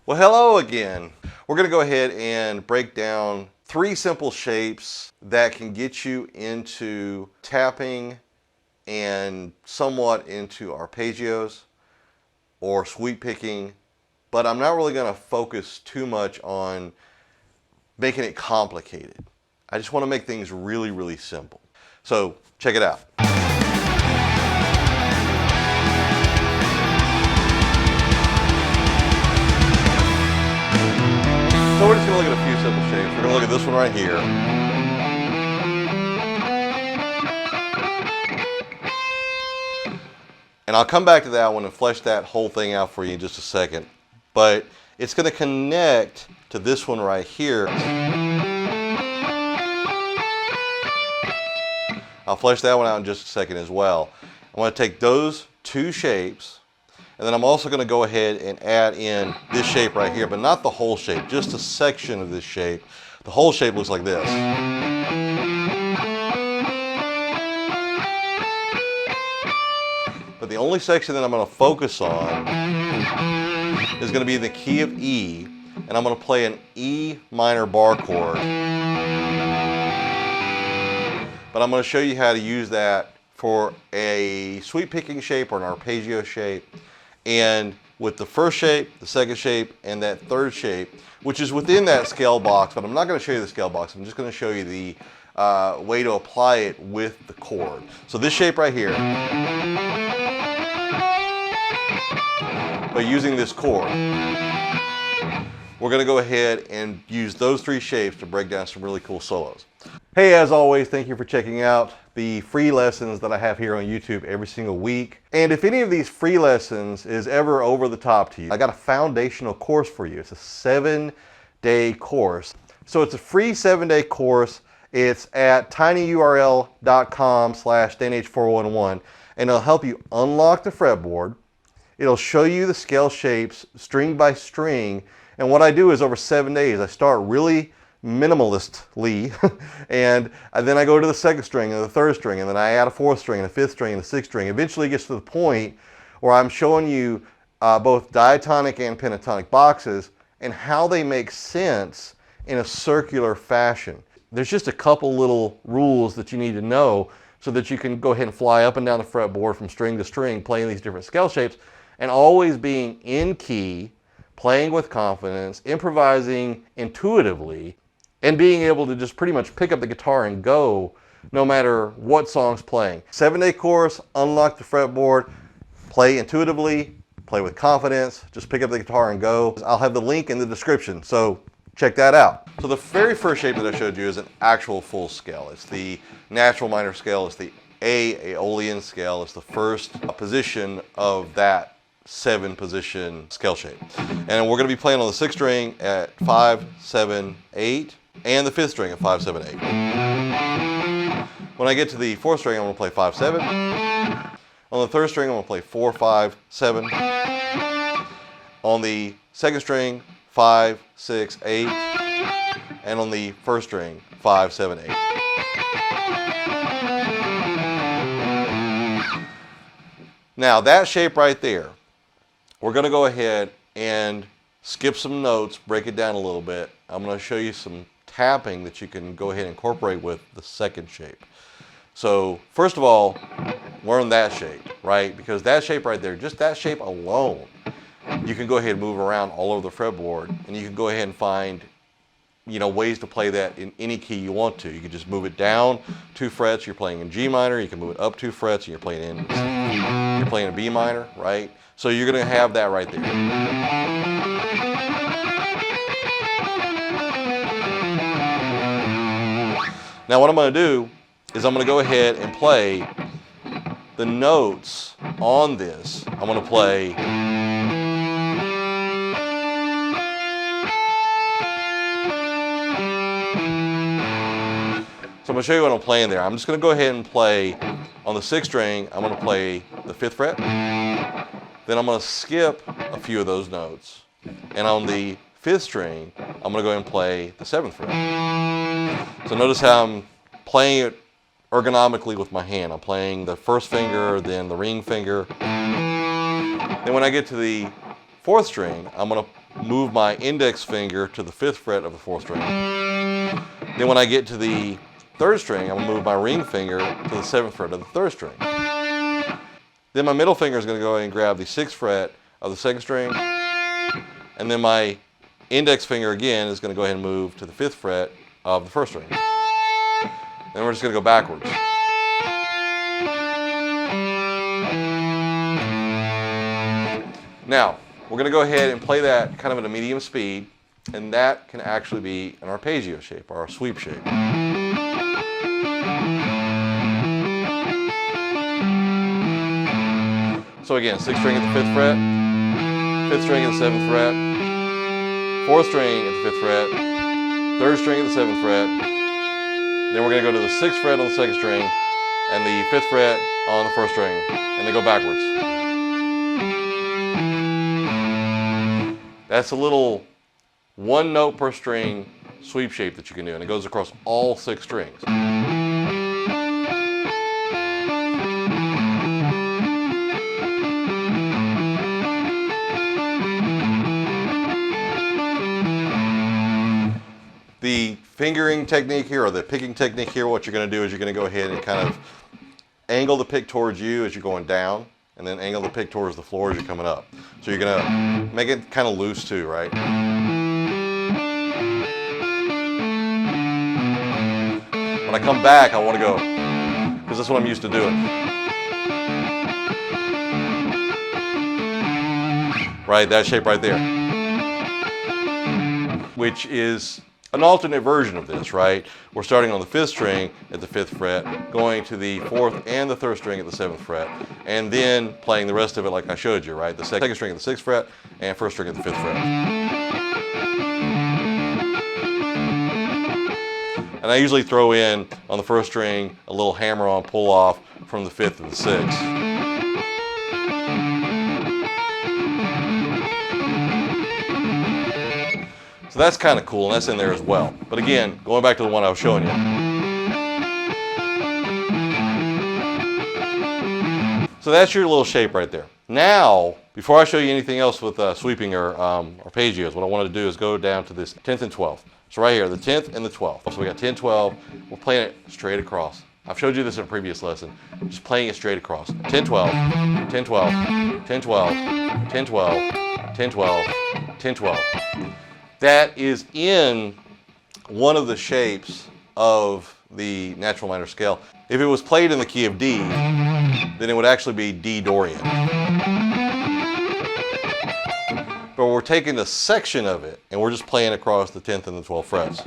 Well, hello again. We're going to go ahead and break down 3 simple shapes that can get you into tapping and somewhat into arpeggios or sweep picking, but I'm not really going to focus too much on making it complicated. I just want to make things really, really simple. So check it out. So we're just going to look at a few simple shapes. We're going to look at this one right here. And I'll come back to that one and flesh that whole thing out for you in just a second. But it's going to connect to this one right here. I'll flesh that one out in just a second as well. I'm going to take those 2 shapes, and then I'm also going to go ahead and add in this shape right here, but not the whole shape, just a section of this shape. The whole shape looks like this. But the only section that I'm going to focus on is going to be the key of E, and I'm going to play an E minor bar chord. But I'm going to show you how to use that for a sweep picking shape or an arpeggio shape. And with the first shape, the second shape, and that third shape, which is within that scale box, but I'm not going to show you the scale box. I'm just going to show you the way to apply it with the chord. So this shape right here, by using this chord, we're going to go ahead and use those 3 shapes to break down some really cool solos. Hey, as always, thank you for checking out the free lessons that I have here on YouTube every single week. And if any of these free lessons is ever over the top to you, I got a foundational course for you. It's a 7-day course. So it's a free 7-day course. It's at tinyurl.com/danH411, and it'll help you unlock the fretboard. It'll show you the scale shapes string by string. And what I do is over 7 days, I start really minimalistly, and then I go to the second string and the third string, and then I add a 4th string and a 5th string and a 6th string. Eventually it gets to the point where I'm showing you both diatonic and pentatonic boxes and how they make sense in a circular fashion. There's just a couple little rules that you need to know so that you can go ahead and fly up and down the fretboard from string to string, playing these different scale shapes, and always being in key, playing with confidence, improvising intuitively, and being able to just pretty much pick up the guitar and go no matter what song's playing. 7-day course, unlock the fretboard, play intuitively, play with confidence, just pick up the guitar and go. I'll have the link in the description, so check that out. So the very first shape that I showed you is an actual full scale. It's the natural minor scale, it's the Aeolian scale, it's the first position of that 7-position scale shape. And we're going to be playing on the 6th string at 5, 7, 8, and the 5th string at 5, 7, 8. When I get to the 4th string, I'm going to play 5, 7. On the 3rd string, I'm going to play 4, 5, 7. On the 2nd string, 5, 6, 8. And on the 1st string, 5, 7, 8. Now that shape right there, we're going to go ahead and skip some notes, break it down a little bit. I'm going to show you some tapping that you can go ahead and incorporate with the second shape. So first of all, learn that shape, right? Because that shape right there, just that shape alone, you can go ahead and move around all over the fretboard, and you can go ahead and find, ways to play that in any key you want to. You can just move it down 2 frets, you're playing in G minor. You can move it up 2 frets, and you're playing in B minor, right? So you're going to have that right there. Now what I'm going to do is I'm going to go ahead and play the notes on this. I'm going to play So I'm going to show you what I'm playing there. I'm just going to go ahead and play on the 6th string. I'm going to play the 5th fret. Then I'm going to skip a few of those notes. And on the 5th string, I'm going to go ahead and play the 7th fret. So notice how I'm playing it ergonomically with my hand. I'm playing the first finger, then the ring finger. Then when I get to the 4th string, I'm going to move my index finger to the 5th fret of the 4th string. Then when I get to the 3rd string, I'm going to move my ring finger to the 7th fret of the 3rd string. Then my middle finger is going to go ahead and grab the 6th fret of the 2nd string. And then my index finger again is going to go ahead and move to the 5th fret of the 1st string. Then we're just going to go backwards. Now, we're going to go ahead and play that kind of at a medium speed, and that can actually be an arpeggio shape, or a sweep shape. So again, 6th string at the 5th fret, 5th string at the 7th fret, 4th string at the 5th fret, 3rd string at the 7th fret, then we're going to go to the 6th fret on the 2nd string, and the 5th fret on the 1st string, and then go backwards. That's a little 1 note per string sweep shape that you can do, and it goes across all 6 strings. The fingering technique here, or the picking technique here, what you're going to do is you're going to go ahead and kind of angle the pick towards you as you're going down, and then angle the pick towards the floor as you're coming up. So you're going to make it kind of loose too, right? When I come back, I want to go, because that's what I'm used to doing. Right, that shape right there. Which is an alternate version of this, right? We're starting on the 5th string at the 5th fret, going to the 4th and the 3rd string at the 7th fret, and then playing the rest of it like I showed you, right? The 2nd string at the 6th fret and 1st string at the 5th fret. And I usually throw in on the 1st string a little hammer-on pull-off from the 5th to the 6th. So that's kind of cool, and that's in there as well. But again, going back to the one I was showing you. So that's your little shape right there. Now, before I show you anything else with sweeping or arpeggios, what I wanted to do is go down to this 10th and 12th. So right here, the 10th and the 12th. So we got 10, 12. We're playing it straight across. I've showed you this in a previous lesson. Just playing it straight across. 10, 12, 10, 12, 10, 12, 10, 12, 10, 12, 10, 12. That is in one of the shapes of the natural minor scale. If it was played in the key of D, then it would actually be D Dorian. But we're taking a section of it, and we're just playing across the 10th and the 12th frets.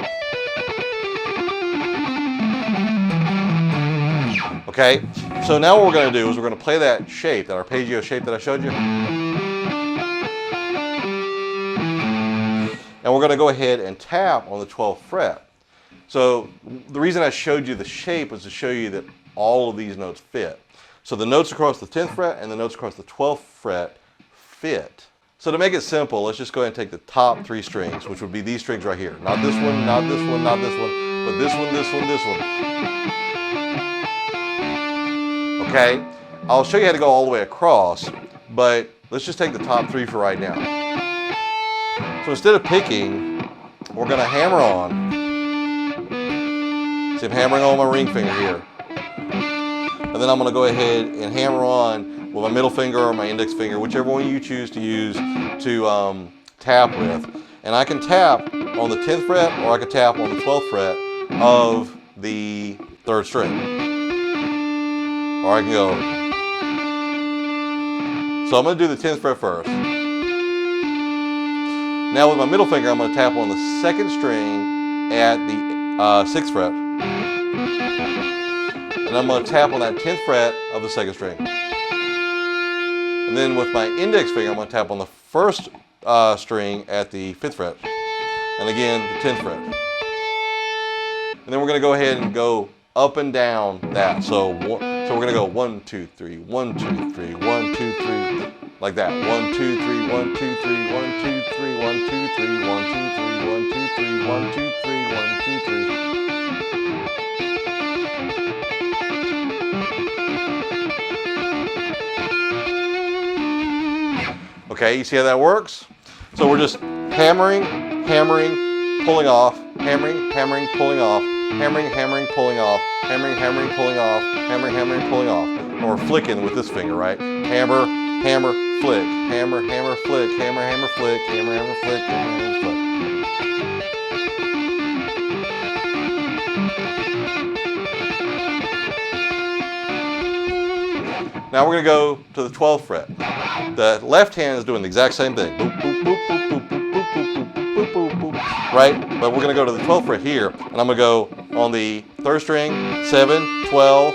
Okay, so now what we're going to do is we're going to play that shape, that arpeggio shape that I showed you. And we're going to go ahead and tap on the 12th fret. So the reason I showed you the shape was to show you that all of these notes fit. So the notes across the 10th fret and the notes across the 12th fret fit. So to make it simple, let's just go ahead and take the top 3 strings, which would be these strings right here. Not this one, not this one, not this one, but this one, this one, this one. Okay? I'll show you how to go all the way across, but let's just take the top 3 for right now. So instead of picking, we're going to hammer on. See, I'm hammering on my ring finger here. And then I'm going to go ahead and hammer on with my middle finger or my index finger, whichever one you choose to use to tap with. And I can tap on the 10th fret or I can tap on the 12th fret of the 3rd string. Or I can go. So I'm going to do the 10th fret first. Now with my middle finger, I'm going to tap on the 2nd string at the 6th fret. And I'm going to tap on that 10th fret of the 2nd string. And then with my index finger, I'm going to tap on the 1st string at the 5th fret. And again, the 10th fret. And then we're going to go ahead and go up and down that. So we're going to go 1, 2, 3, 1, 2, 3, 1, 2, 3. Like that. 1, 2, 3, 1, 2, 3, 1, 2, 3, 1, 2, 3, 1, 2, 3, 1, 2, 3, 1, 2, 3, 1, 2, 3. Okay, you see how that works? So we're just hammering, hammering, pulling off, hammering, hammering, pulling off, hammering, hammering, pulling off, hammering, hammering, pulling off, hammering, hammering, pulling off. Or flicking with this finger, right? Hammer, hammer, flick, hammer, hammer, flick, hammer, hammer, flick, hammer, hammer, flick, hammer, hammer, flick. Now we're going to go to the 12th fret. The left hand is doing the exact same thing. Boop, boop, boop, boop, boop, boop, boop, boop, boop, boop, boop, boop, right? But we're going to go to the 12th fret here, and I'm going to go on the 3rd string, 7, 12,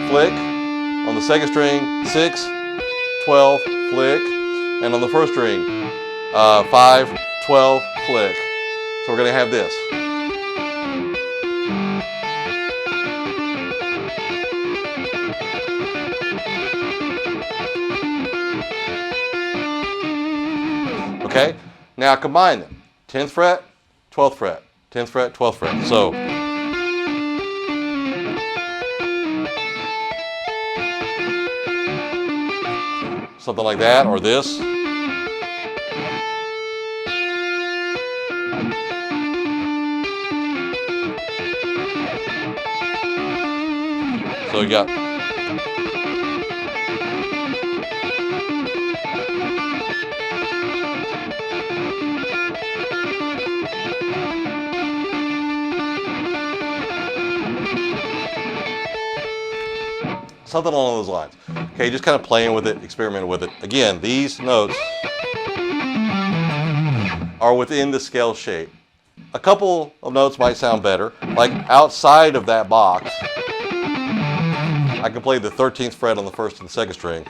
flick. On the 2nd string, 6, 12, flick. And on the 1st string, 5, 12, flick. So we're going to have this. Okay, now combine them. 10th fret, 12th fret, 10th fret, 12th fret. So something like that, or this. So you got something along those lines. Okay, just kind of playing with it, experimenting with it. Again, these notes are within the scale shape. A couple of notes might sound better, like outside of that box. I can play the 13th fret on the 1st and 2nd string.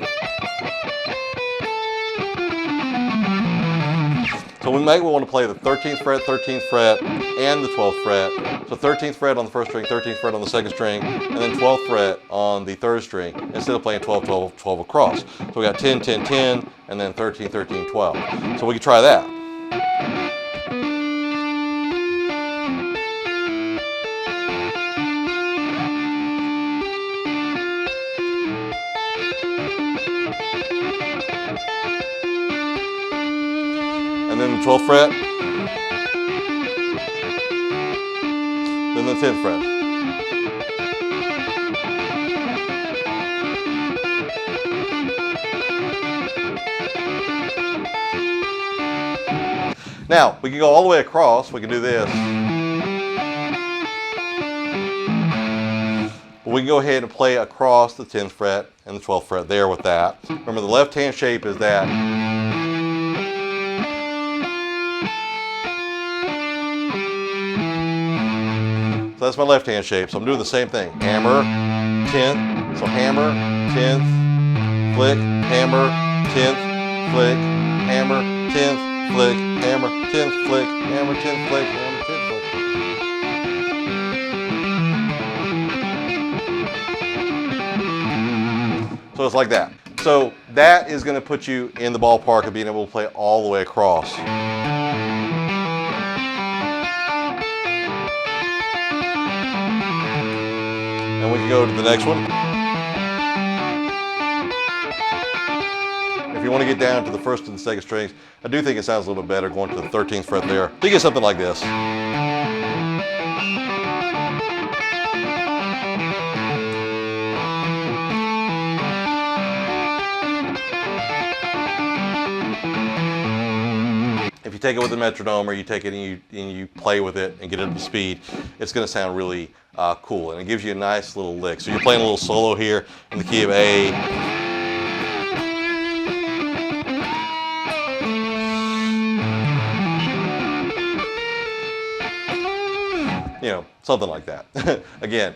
So we might want to play the 13th fret, and the 12th fret. So 13th fret on the 1st string, 13th fret on the 2nd string, and then 12th fret on the 3rd string, instead of playing 12, 12, 12 across. So we got 10, 10, 10, and then 13, 13, 12. So we can try that. And then the 12th fret, then the 10th fret. Now, we can go all the way across. We can do this. But we can go ahead and play across the 10th fret and the 12th fret there with that. Remember, the left hand shape is that. So that's my left hand shape. So I'm doing the same thing. Hammer, 10th. So hammer, 10th, flick, hammer, 10th, flick, hammer, 10th, flick, hammer, 10th, flick, hammer, 10th, flick, hammer, 10th, flick. So it's like that. So that is going to put you in the ballpark of being able to play all the way across. And we can go to the next one. If you want to get down to the 1st and 2nd strings, I do think it sounds a little bit better going to the 13th fret there. So you get something like this. If you take it with a metronome, or you take it and you play with it and get it up to speed, it's going to sound really cool, and it gives you a nice little lick. So you're playing a little solo here in the key of A. You know, something like that. Again,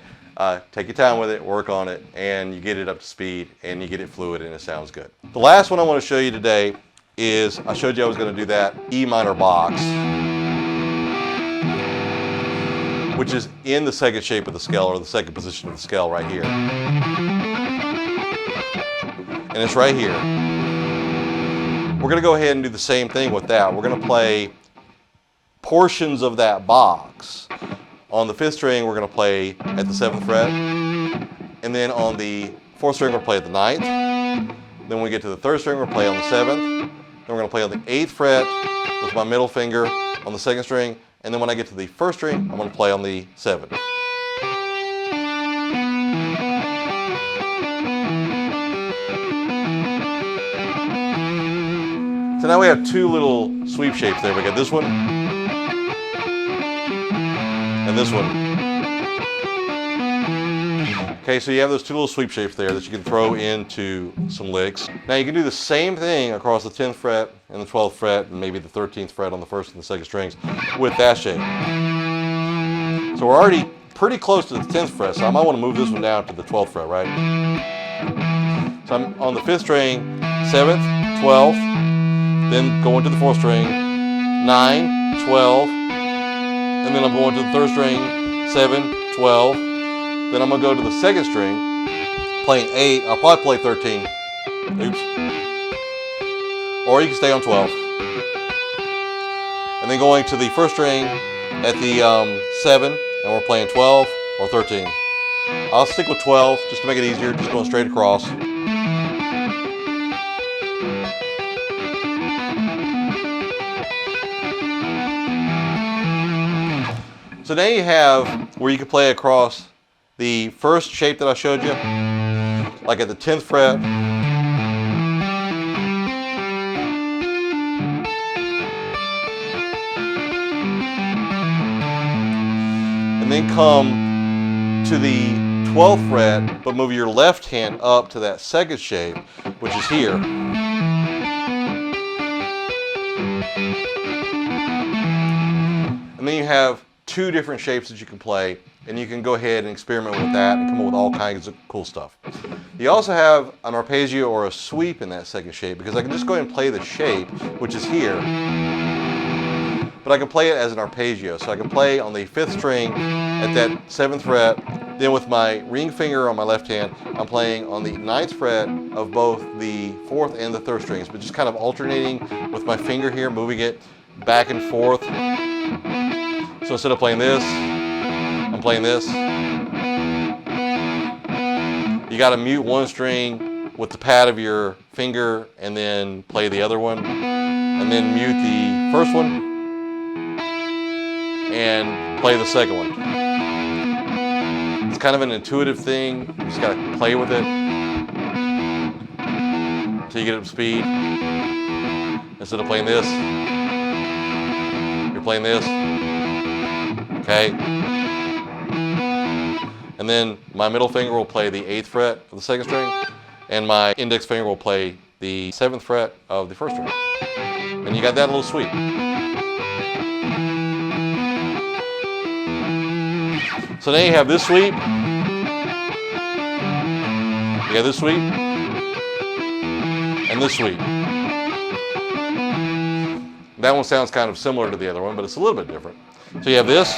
take your time with it, work on it, and you get it up to speed, and you get it fluid, and it sounds good. The last one I want to show you today is, I showed you I was going to do that E minor box, which is in the 2nd shape of the scale, or the 2nd position of the scale right here. And it's right here. We're going to go ahead and do the same thing with that. We're going to play portions of that box. On the 5th string, we're going to play at the 7th fret. And then on the 4th string, we'll play at the 9th. Then when we get to the 3rd string, we'll play on the 7th. Then we're going to play on the 8th fret with my middle finger on the 2nd string. And then when I get to the 1st string, I'm going to play on the 7. So now we have two little sweep shapes there. We got this one and this one. Okay, so you have those two little sweep shapes there that you can throw into some licks. Now you can do the same thing across the 10th fret and the 12th fret and maybe the 13th fret on the 1st and the 2nd strings with that shape. So we're already pretty close to the 10th fret, so I might want to move this one down to the 12th fret, right? So I'm on the 5th string, 7th, 12th, then going to the 4th string, 9, 12, and then I'm going to the 3rd string, 7, 12, then I'm going to go to the 2nd string, playing 8, I'll probably play 13, oops, or you can stay on 12, and then going to the 1st string at the 7, and we're playing 12 or 13. I'll stick with 12 just to make it easier, just going straight across. So now you have where you can play across the first shape that I showed you, like at the 10th fret, and then come to the 12th fret, but move your left hand up to that 2nd shape, which is here. And then you have two different shapes that you can play, and you can go ahead and experiment with that and come up with all kinds of cool stuff. You also have an arpeggio or a sweep in that 2nd shape, because I can just go ahead and play the shape, which is here, but I can play it as an arpeggio. So I can play on the 5th string at that 7th fret, then with my ring finger on my left hand, I'm playing on the 9th fret of both the 4th and the 3rd strings, but just kind of alternating with my finger here, moving it back and forth. So instead of playing this, I'm playing this. You got to mute one string with the pad of your finger and then play the other one. And then mute the first one and play the second one. It's kind of an intuitive thing. You just got to play with it until you get up to speed. Instead of playing this, you're playing this. Okay, and then my middle finger will play the 8th fret of the 2nd string, and my index finger will play the 7th fret of the 1st string. And you got that little sweep. So now you have this sweep, you got this sweep, and this sweep. That one sounds kind of similar to the other one, but it's a little bit different. So you have this,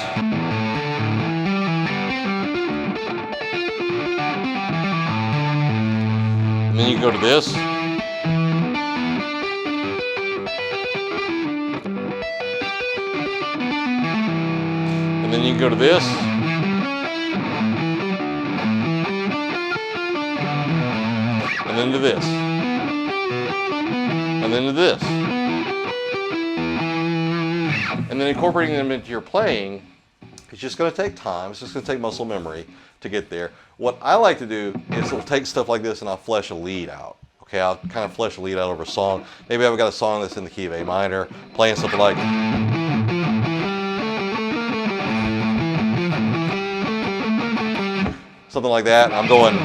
and then you go to this, and then you can go to this, and then to this, and then to this. And then incorporating them into your playing, it's just going to take time. It's just going to take muscle memory to get there. What I like to do is I'll take stuff like this and I'll flesh a lead out. Okay, I'll kind of flesh a lead out over a song. Maybe I've got a song that's in the key of A minor, playing something like, that. I'm going,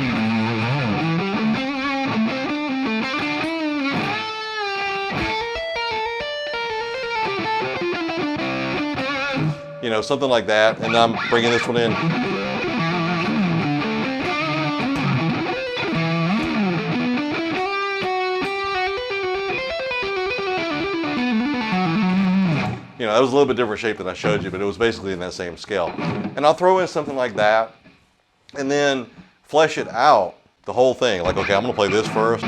you know, something like that, and I'm bringing this one in. You know, that was a little bit different shape than I showed you, but it was basically in that same scale. And I'll throw in something like that, and then flesh it out, the whole thing. Like, okay, I'm gonna play this first.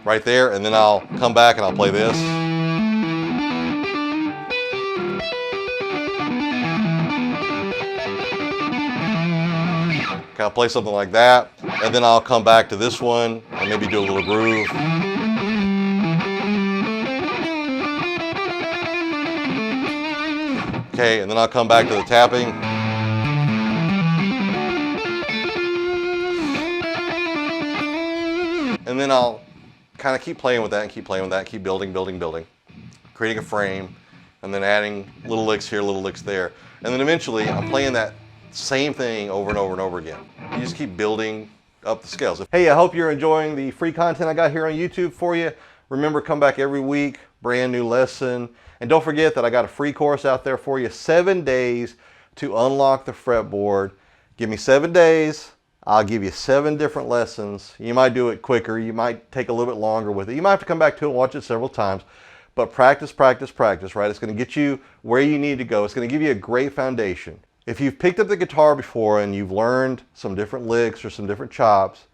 Right there, and then I'll come back and I'll play this. Okay, I'll play something like that. and then I'll come back to this one and maybe do a little groove. Okay, and then I'll come back to the tapping. And then I'll kind of keep playing with that and keep playing with that, keep building, creating a frame, and then adding little licks here, little licks there. And then eventually I'm playing that same thing over and over and over again. You just keep building up the scales. Hey, I hope you're enjoying the free content I got here on YouTube for you. Remember, come back every week, brand new lesson. And don't forget that I got a free course out there for you, 7 days to unlock the fretboard. Give me 7 days. I'll give you 7 different lessons. You might do it quicker. You might take a little bit longer with it. You might have to come back to it and watch it several times. But practice, practice, practice, right? It's going to get you where you need to go. It's going to give you a great foundation. If you've picked up the guitar before and you've learned some different licks or some different chops,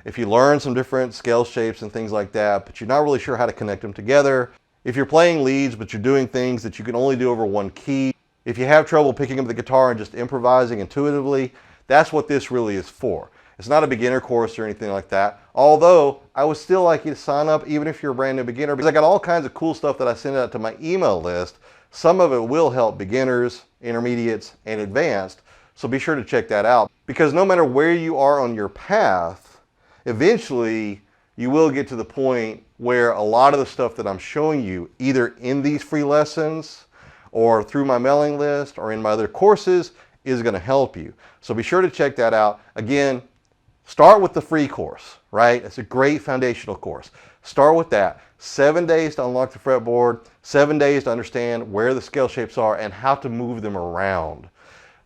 if you learn some different scale shapes and things like that, but you're not really sure how to connect them together, if you're playing leads but you're doing things that you can only do over one key, if you have trouble picking up the guitar and just improvising intuitively, that's what this really is for. It's not a beginner course or anything like that. Although, I would still like you to sign up even if you're a brand new beginner, because I got all kinds of cool stuff that I send out to my email list. Some of it will help beginners, intermediates, and advanced. So be sure to check that out. Because no matter where you are on your path, eventually you will get to the point where a lot of the stuff that I'm showing you, either in these free lessons or through my mailing list or in my other courses, is going to help you. So be sure to check that out. Again, start with the free course, right? It's a great foundational course. Start with that. 7 days to unlock the fretboard, 7 days to understand where the scale shapes are and how to move them around,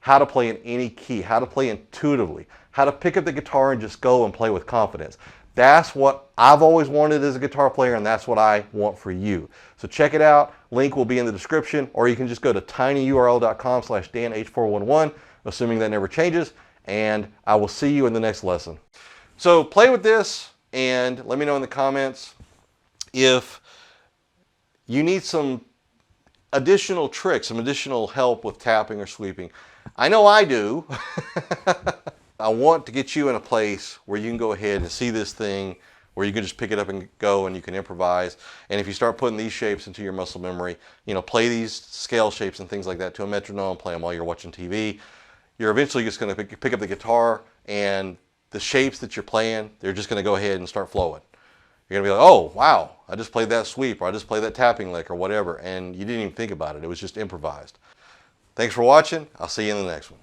how to play in any key, how to play intuitively, how to pick up the guitar and just go and play with confidence. That's what I've always wanted as a guitar player, and that's what I want for you. So check it out. Link will be in the description, or you can just go to tinyurl.com/DanH411, assuming that never changes, and I will see you in the next lesson. So play with this and let me know in the comments if you need some additional tricks, some additional help with tapping or sweeping. I know I do. I want to get you in a place where you can go ahead and see this thing, where you can just pick it up and go and you can improvise. And if you start putting these shapes into your muscle memory, you know, play these scale shapes and things like that to a metronome, play them while you're watching TV, you're eventually just going to pick up the guitar, and the shapes that you're playing, they're just going to go ahead and start flowing. You're going to be like, oh, wow, I just played that sweep, or I just played that tapping lick or whatever, and you didn't even think about it. It was just improvised. Thanks for watching. I'll see you in the next one.